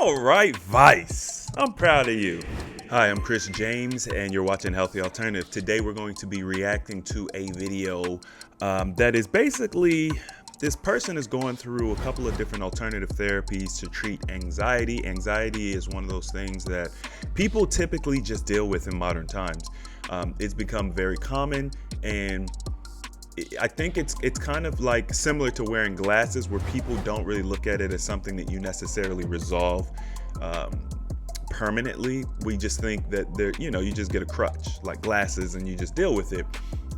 All right, Vice. I'm proud of you. Hi, I'm Chris James, and you're watching Healthy Alternative. Today, we're going to be reacting to a video that is basically this person is going through a couple of different alternative therapies to treat anxiety. Anxiety is one of those things that people typically just deal with in modern times. It's become very common, and I think it's kind of like similar to wearing glasses, where people don't really look at it as something that you necessarily resolve permanently. We just think that you just get a crutch like glasses and you just deal with it.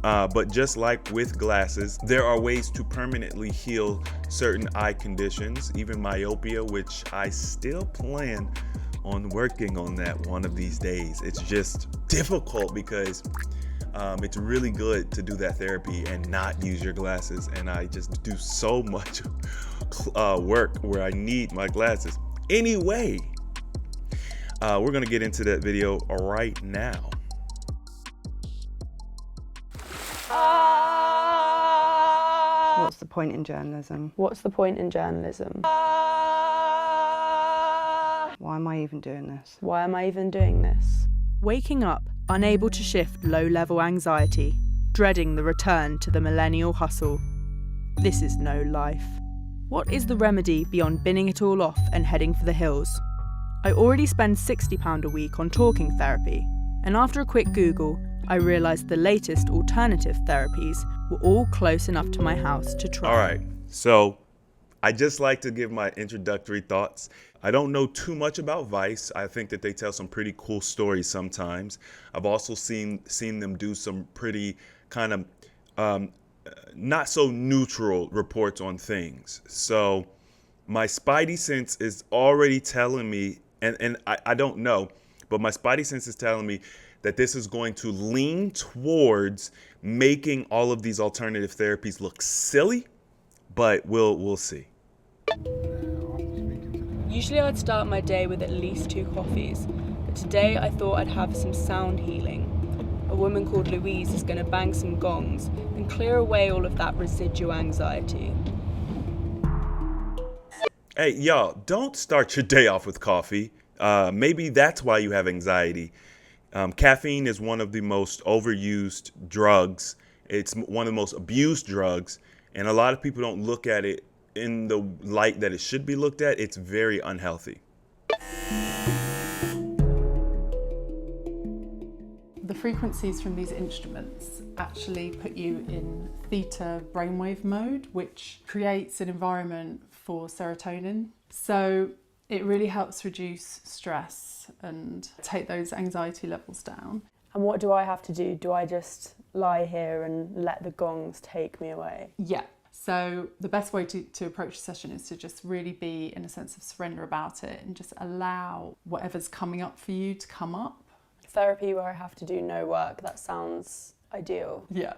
But just like with glasses, there are ways to permanently heal certain eye conditions, even myopia, which I still plan on working on that one of these days. It's just difficult because it's really good to do that therapy and not use your glasses. And I just do so much work where I need my glasses. Anyway, we're going to get into that video right now. What's the point in journalism? What's the point in journalism? Why am I even doing this? Why am I even doing this? Waking up, unable to shift low-level anxiety, dreading the return to the millennial hustle. This is no life. What is the remedy beyond binning it all off and heading for the hills? I already spend £60 a week on talking therapy, and after a quick Google, I realised the latest alternative therapies were all close enough to my house to try. All right, so I just like to give my introductory thoughts. I don't know too much about Vice. I think that they tell some pretty cool stories sometimes. I've also seen them do some pretty kind of not so neutral reports on things. So my spidey sense is already telling me, and I don't know, but my spidey sense is telling me that this is going to lean towards making all of these alternative therapies look silly, but we'll see. Usually I'd start my day with at least 2 coffees, but today I thought I'd have some sound healing. A woman called Louise is going to bang some gongs and clear away all of that residual anxiety. Hey, y'all, don't start your day off with coffee. Maybe that's why you have anxiety. Caffeine is one of the most overused drugs. It's one of the most abused drugs, and a lot of people don't look at it in the light that it should be looked at. It's very unhealthy. The frequencies from these instruments actually put you in theta brainwave mode, which creates an environment for serotonin. So it really helps reduce stress and take those anxiety levels down. And what do I have to do? Do I just lie here and let the gongs take me away? Yeah. So the best way to approach a session is to just really be in a sense of surrender about it and just allow whatever's coming up for you to come up. Therapy where I have to do no work, that sounds ideal. Yeah.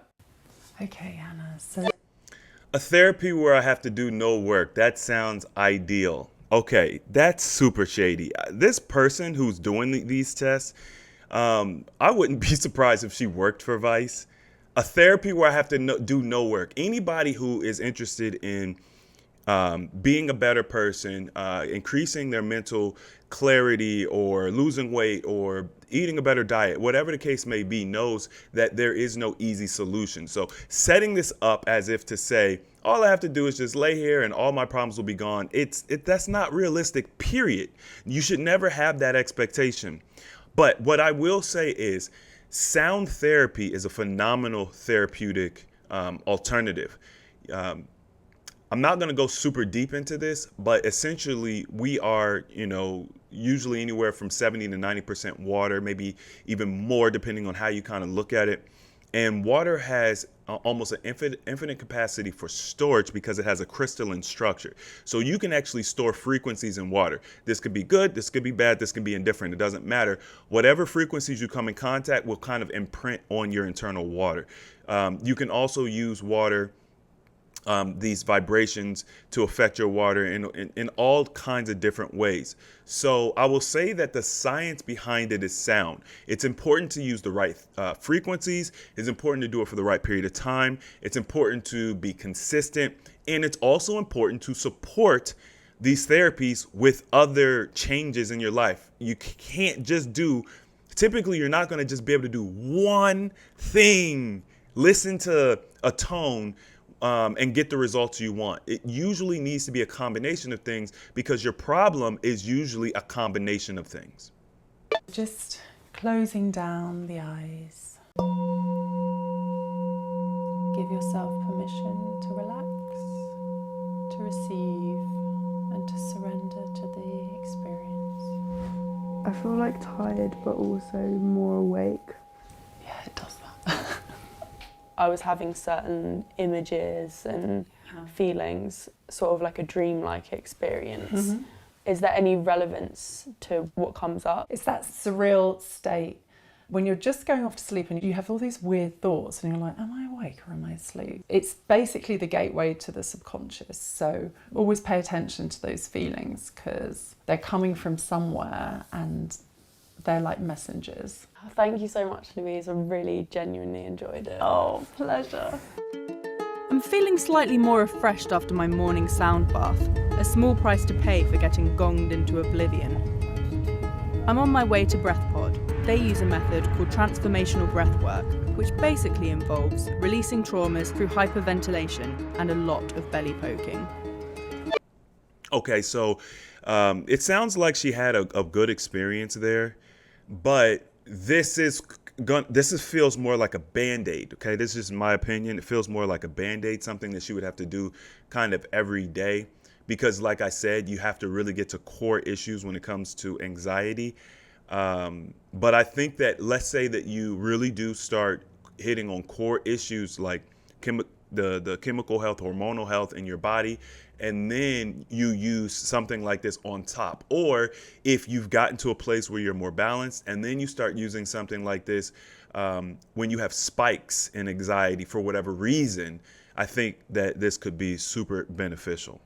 Okay, Hannah, so... A therapy where I have to do no work, that sounds ideal. Okay, that's super shady. This person who's doing these tests, I wouldn't be surprised if she worked for Vice. A therapy where I have to do no work. Anybody who is interested in being a better person, increasing their mental clarity, or losing weight, or eating a better diet, whatever the case may be, knows that there is no easy solution. So setting this up as if to say, all I have to do is just lay here and all my problems will be gone, that's not realistic, period. You should never have that expectation. But what I will say is, sound therapy is a phenomenal therapeutic alternative. I'm not going to go super deep into this, but essentially we are, usually anywhere from 70 to 90% water, maybe even more depending on how you kind of look at it. And water has almost an infinite capacity for storage because it has a crystalline structure. So you can actually store frequencies in water. This could be good, this could be bad, this can be indifferent. It doesn't matter. Whatever frequencies you come in contact will kind of imprint on your internal water. You can also use water, these vibrations, to affect your water in all kinds of different ways. So I will say that the science behind it is sound. It's important to use the right frequencies. It's important to do it for the right period of time. It's important to be consistent. And it's also important to support these therapies with other changes in your life. You can't just typically you're not going to just be able to do one thing, listen to a tone, and get the results you want. It usually needs to be a combination of things because your problem is usually a combination of things. Just closing down the eyes. Give yourself permission to relax, to receive, and to surrender to the experience. I feel like tired, but also more awake. Yeah, it does that. I was having certain images and feelings, sort of like a dreamlike experience. Mm-hmm. Is there any relevance to what comes up? It's that surreal state when you're just going off to sleep and you have all these weird thoughts and you're like, am I awake or am I asleep? It's basically the gateway to the subconscious. So always pay attention to those feelings because they're coming from somewhere and they're like messengers. Thank you so much, Louise. I really genuinely enjoyed it. Oh, pleasure. I'm feeling slightly more refreshed after my morning sound bath, a small price to pay for getting gonged into oblivion. I'm on my way to BreathPod. They use a method called transformational breathwork, which basically involves releasing traumas through hyperventilation and a lot of belly poking. Okay, so it sounds like she had a good experience there, but this feels more like a Band-Aid, okay? This is my opinion. It feels more like a Band-Aid, something that she would have to do kind of every day because, like I said, you have to really get to core issues when it comes to anxiety. But I think that, let's say that you really do start hitting on core issues like the chemical health, hormonal health in your body, and then you use something like this on top. Or if you've gotten to a place where you're more balanced, and then you start using something like this when you have spikes in anxiety for whatever reason, I think that this could be super beneficial.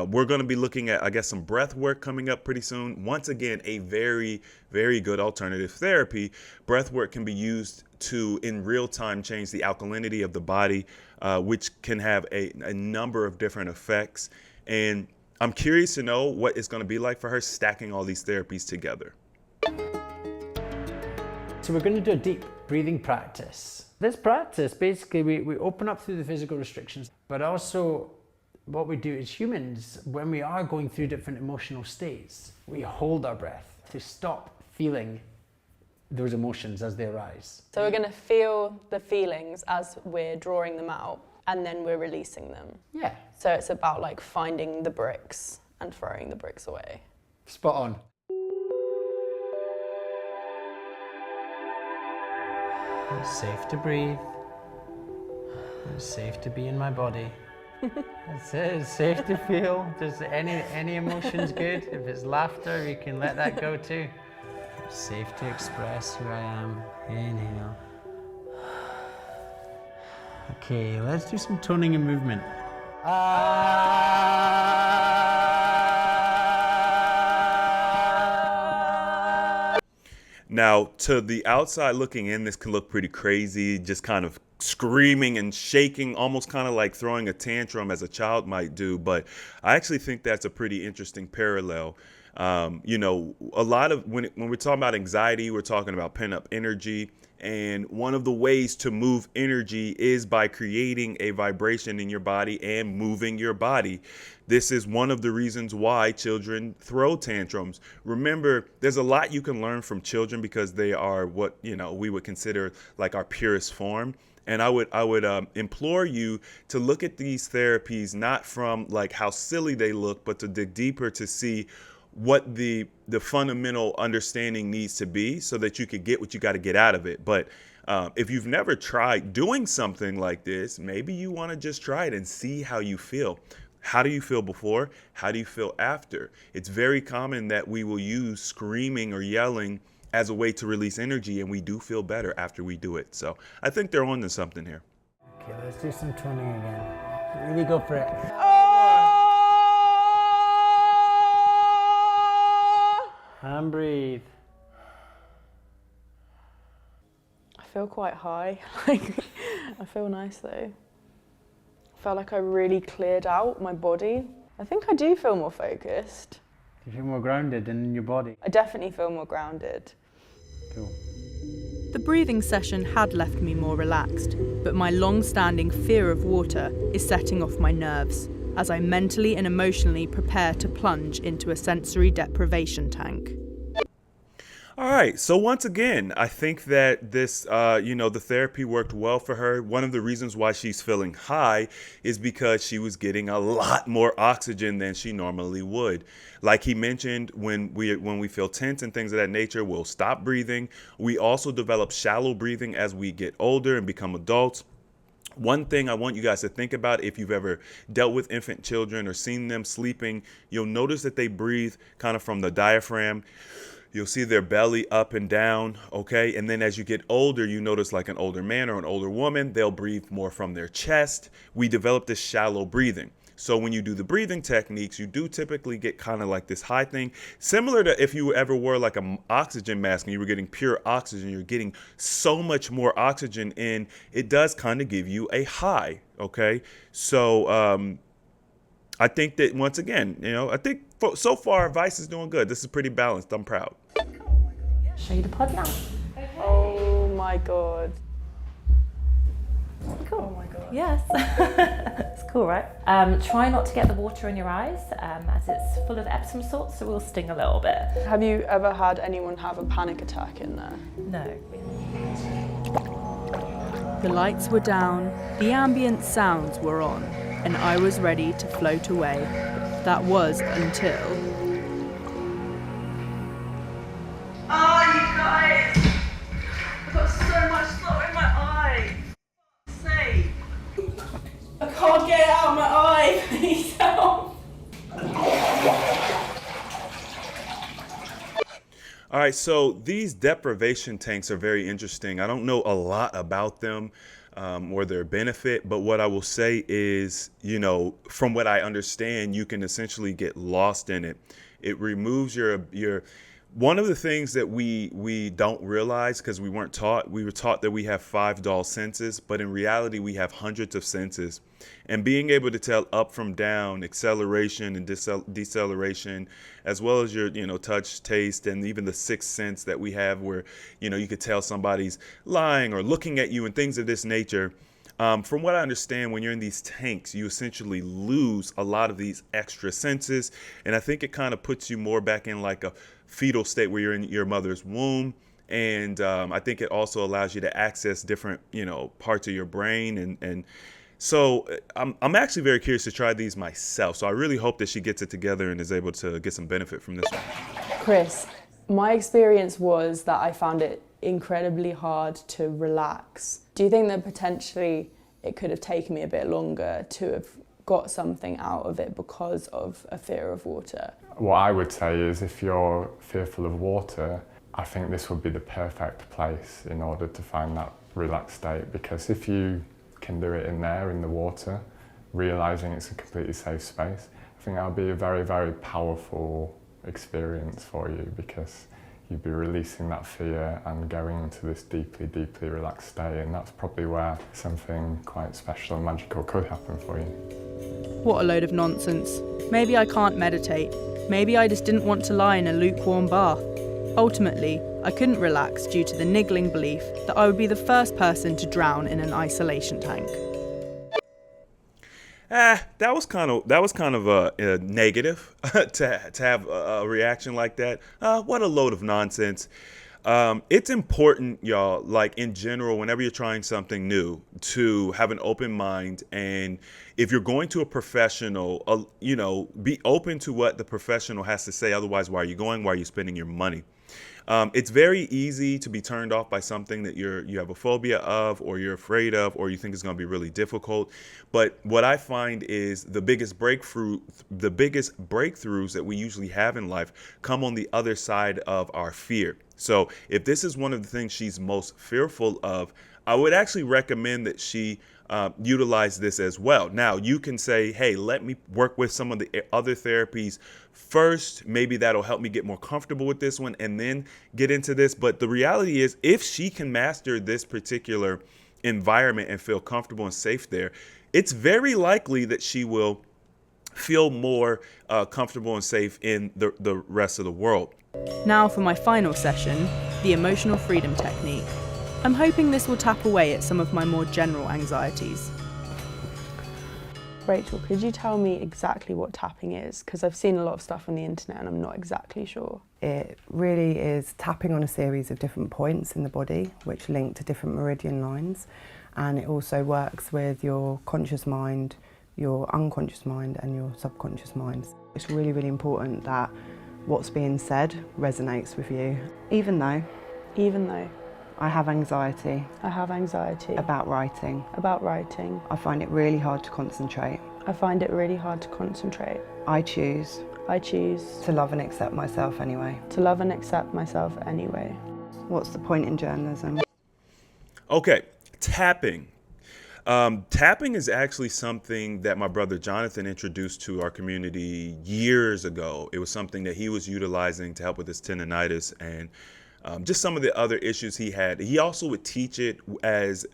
We're going to be looking at, I guess, some breath work coming up pretty soon. Once again, a very, very good alternative therapy. Breath work can be used to, in real time, change the alkalinity of the body, which can have a number of different effects. And I'm curious to know what it's going to be like for her stacking all these therapies together. So we're going to do a deep breathing practice. This practice, basically, we open up through the physical restrictions, but also what we do as humans, when we are going through different emotional states, we hold our breath to stop feeling those emotions as they arise. So we're going to feel the feelings as we're drawing them out and then we're releasing them. Yeah. So it's about like finding the bricks and throwing the bricks away. Spot on. It's safe to breathe. It's safe to be in my body. That's it, it's safe to feel. Does any emotion's good? If it's laughter, you can let that go too. It's safe to express who I am. Inhale. Okay, let's do some toning and movement. Now, to the outside looking in, this can look pretty crazy, just kind of screaming and shaking, almost kind of like throwing a tantrum as a child might do. But I actually think that's a pretty interesting parallel. You know, a lot of when we're talking about anxiety, we're talking about pent up energy. And one of the ways to move energy is by creating a vibration in your body and moving your body. This is one of the reasons why children throw tantrums. Remember, there's a lot you can learn from children because they are what, you know, we would consider like our purest form. And I would implore you to look at these therapies not from like how silly they look, but to dig deeper to see what the fundamental understanding needs to be so that you could get what you got to get out of it. But if you've never tried doing something like this, maybe you want to just try it and see how you feel. How do you feel before? How do you feel after? It's very common that we will use screaming or yelling as a way to release energy, and we do feel better after we do it. So I think they're on to something here. Okay, let's do some toning again. Really go for it. And breathe. I feel quite high. Like, I feel nice though. I felt like I really cleared out my body. I think I do feel more focused. Do you feel more grounded in your body? I definitely feel more grounded. Cool. The breathing session had left me more relaxed, but my long-standing fear of water is setting off my nerves as I mentally and emotionally prepare to plunge into a sensory deprivation tank. All right. So once again, I think that this, the therapy worked well for her. One of the reasons why she's feeling high is because she was getting a lot more oxygen than she normally would. Like he mentioned, when we feel tense and things of that nature, we'll stop breathing. We also develop shallow breathing as we get older and become adults. One thing I want you guys to think about, if you've ever dealt with infant children or seen them sleeping, you'll notice that they breathe kind of from the diaphragm. You'll see their belly up and down, okay? And then as you get older, you notice like an older man or an older woman, they'll breathe more from their chest. We develop this shallow breathing. So when you do the breathing techniques, you do typically get kind of like this high thing, similar to if you ever wore like an oxygen mask and you were getting pure oxygen, you're getting so much more oxygen in, it does kind of give you a high, okay? So I think that once again, I think so far Vice is doing good. This is pretty balanced. I'm proud. Show you the pod now. Oh my god. Cool. Oh my god. Yes. It's cool, right? Try not to get the water in your eyes, as it's full of Epsom salts, so it will sting a little bit. Have you ever had anyone have a panic attack in there? No. The lights were down, the ambient sounds were on, and I was ready to float away. That was until... Oh, you guys! I've got so much stuff in my eye. Say, I can't get it out of my eye. Please help. All right, so these deprivation tanks are very interesting. I don't know a lot about them or their benefit, but what I will say is, from what I understand, you can essentially get lost in it. It removes your one of the things that we don't realize, because we were taught that we have 5 dull senses, but in reality we have hundreds of senses. And being able to tell up from down, acceleration and deceleration, as well as your touch, taste, and even the sixth sense that we have, where you could tell somebody's lying or looking at you and things of this nature. From what I understand, when you're in these tanks, you essentially lose a lot of these extra senses. And I think it kind of puts you more back in like a fetal state where you're in your mother's womb. And I think it also allows you to access different, parts of your brain. And so I'm actually very curious to try these myself. So I really hope that she gets it together and is able to get some benefit from this one. Chris, my experience was that I found it incredibly hard to relax. Do you think that potentially it could have taken me a bit longer to have got something out of it because of a fear of water? What I would say is, if you're fearful of water, I think this would be the perfect place in order to find that relaxed state, because if you can do it in there, in the water, realising it's a completely safe space, I think that'll be a very, very powerful experience for you, because you'd be releasing that fear and going into this deeply, deeply relaxed state, and that's probably where something quite special and magical could happen for you. What a load of nonsense. Maybe I can't meditate. Maybe I just didn't want to lie in a lukewarm bath. Ultimately, I couldn't relax due to the niggling belief that I would be the first person to drown in an isolation tank. That was kind of a negative to have a reaction like that. What a load of nonsense. It's important, y'all, like in general, whenever you're trying something new, to have an open mind. And if you're going to a professional, be open to what the professional has to say. Otherwise, why are you going? Why are you spending your money? It's very easy to be turned off by something that you have a phobia of, or you're afraid of, or you think is going to be really difficult. But what I find is the biggest breakthroughs that we usually have in life come on the other side of our fear. So if this is one of the things she's most fearful of, I would actually recommend that she utilize this as well. Now, you can say, hey, let me work with some of the other therapies first. Maybe that'll help me get more comfortable with this one and then get into this. But the reality is, if she can master this particular environment and feel comfortable and safe there, it's very likely that she will feel more comfortable and safe in the rest of the world. Now for my final session, the emotional freedom technique. I'm hoping this will tap away at some of my more general anxieties. Rachel, could you tell me exactly what tapping is? Because I've seen a lot of stuff on the internet and I'm not exactly sure. It really is tapping on a series of different points in the body which link to different meridian lines, and it also works with your conscious mind, your unconscious mind and your subconscious mind. It's really, really important that what's being said resonates with you. Even though I have anxiety about writing, I find it really hard to concentrate. I choose to love and accept myself anyway. What's the point in journalism? Okay, tapping. Tapping is actually something that my brother Jonathan introduced to our community years ago. It was something that he was utilizing to help with his tendonitis and just some of the other issues he had. He also would teach it as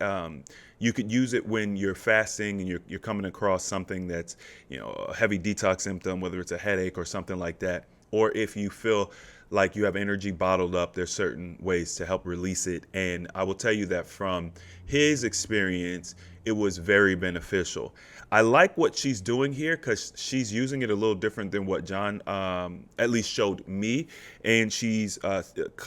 you could use it when you're fasting and you're coming across something that's, a heavy detox symptom, whether it's a headache or something like that, or if you feel like you have energy bottled up, there's certain ways to help release it. And I will tell you that from his experience, it was very beneficial. I like what she's doing here because she's using it a little different than what John at least showed me. And she's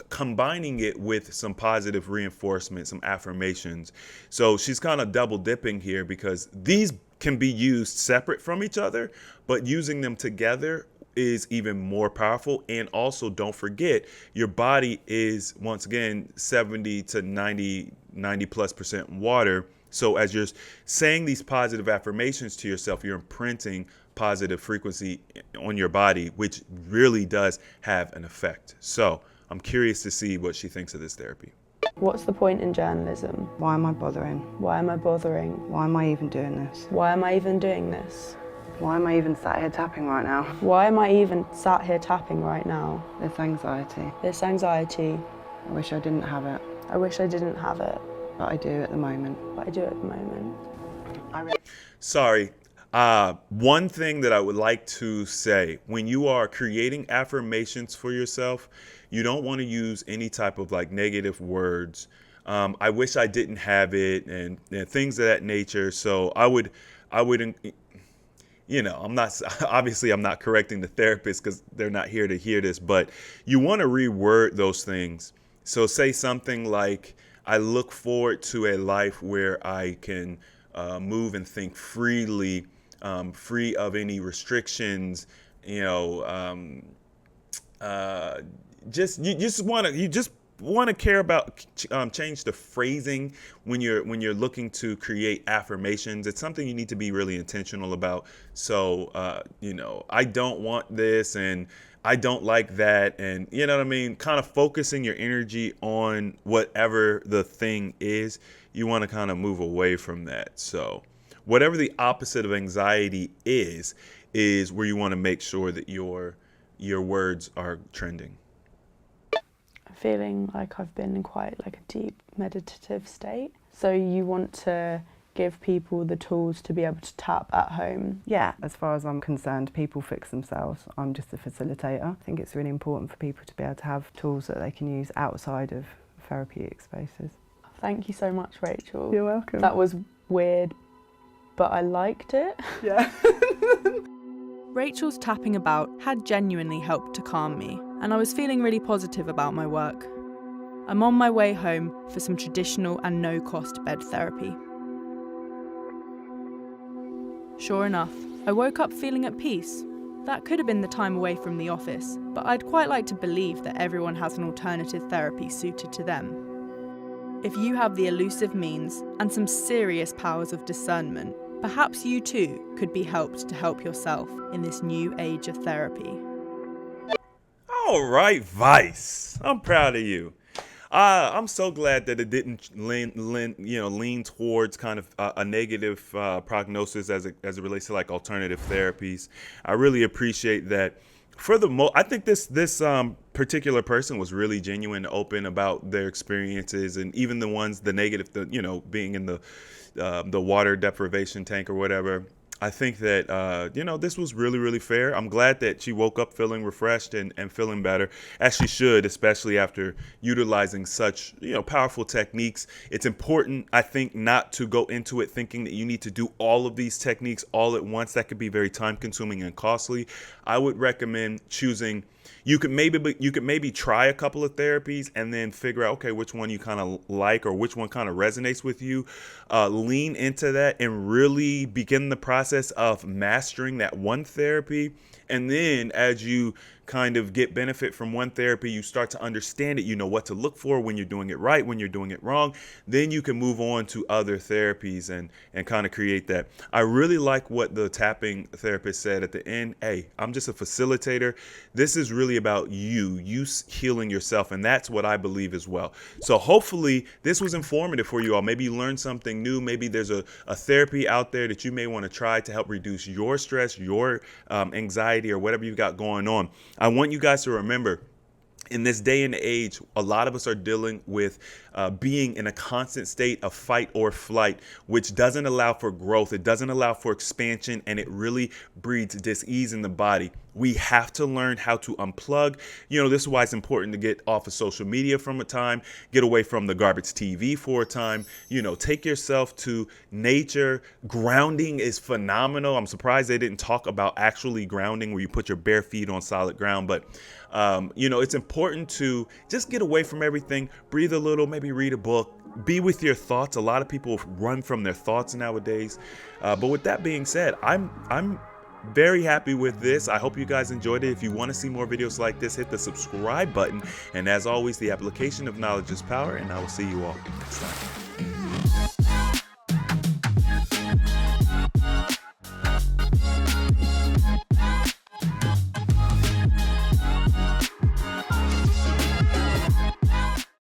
combining it with some positive reinforcement, some affirmations. So she's kind of double dipping here because these can be used separate from each other, but using them together is even more powerful. And also don't forget, your body is, once again, 70 to 90+ % water. So as you're saying these positive affirmations to yourself, you're imprinting positive frequency on your body, which really does have an effect. So I'm curious to see what she thinks of this therapy. What's the point in journalism? Why am I bothering? Why am I bothering? Why am I even doing this? Why am I even doing this? Why am I even sat here tapping right now? Why am I even sat here tapping right now? This anxiety. I wish I didn't have it. But I do at the moment. Sorry. One thing that I would like to say, when you are creating affirmations for yourself, you don't want to use any type of negative words. I wish I didn't have it and things of that nature. So I would, I'm not correcting the therapist because they're not here to hear this, but you want to reword those things. So say something like, I look forward to a life where I can move and think freely, free of any restrictions. You just want to care about change the phrasing when you're looking to create affirmations. It's something you need to be really intentional about. So I don't want this and I don't like that, and you know what I mean? Kind of focusing your energy on whatever the thing is, you want to kind of move away from that. So whatever the opposite of anxiety is where you want to make sure that your words are trending. I'm feeling like I've been in quite a deep meditative state. So you want to give people the tools to be able to tap at home? Yeah, as far as I'm concerned, people fix themselves. I'm just a facilitator. I think it's really important for people to be able to have tools that they can use outside of therapeutic spaces. Thank you so much, Rachel. You're welcome. That was weird, but I liked it. Yeah. Rachel's tapping about had genuinely helped to calm me, and I was feeling really positive about my work. I'm on my way home for some traditional and no-cost bed therapy. Sure enough, I woke up feeling at peace. That could have been the time away from the office, but I'd quite like to believe that everyone has an alternative therapy suited to them. If you have the elusive means and some serious powers of discernment, perhaps you too could be helped to help yourself in this new age of therapy. All right, Vice. I'm proud of you. I'm so glad that it didn't lean towards kind of a negative prognosis as it relates to alternative therapies. I really appreciate that. I think this particular person was really genuine, open about their experiences, and even the negative, being in the water deprivation tank or whatever. I think that, this was really, really fair. I'm glad that she woke up feeling refreshed and feeling better, as she should, especially after utilizing such, powerful techniques. It's important, I think, not to go into it thinking that you need to do all of these techniques all at once. That could be very time consuming and costly. I would recommend choosing. You could maybe try a couple of therapies and then figure out, okay, which one you kind of like or which one kind of resonates with you. Lean into that and really begin the process of mastering that one therapy. And then as you kind of get benefit from one therapy, you start to understand it. You know what to look for when you're doing it right, when you're doing it wrong. Then you can move on to other therapies and kind of create that. I really like what the tapping therapist said at the end. Hey, I'm just a facilitator. This is really about you healing yourself. And that's what I believe as well. So hopefully this was informative for you all. Maybe you learned something new. Maybe there's a therapy out there that you may want to try to help reduce your stress, your anxiety, or whatever you've got going on. I want you guys to remember, in this day and age, a lot of us are dealing with being in a constant state of fight or flight, which doesn't allow for growth. It doesn't allow for expansion, and it really breeds dis-ease in the body. We have to learn how to unplug. This is why it's important to get off of social media from a time, get away from the garbage TV for a time, take yourself to nature. Grounding is phenomenal. I'm surprised they didn't talk about actually grounding where you put your bare feet on solid ground, but it's important to just get away from everything, breathe a little, maybe read a book, be with your thoughts. A lot of people run from their thoughts nowadays. But with that being said, I'm very happy with this. I hope you guys enjoyed it. If you want to see more videos like this, hit the subscribe button. And as always, the application of knowledge is power, and I will see you all next time.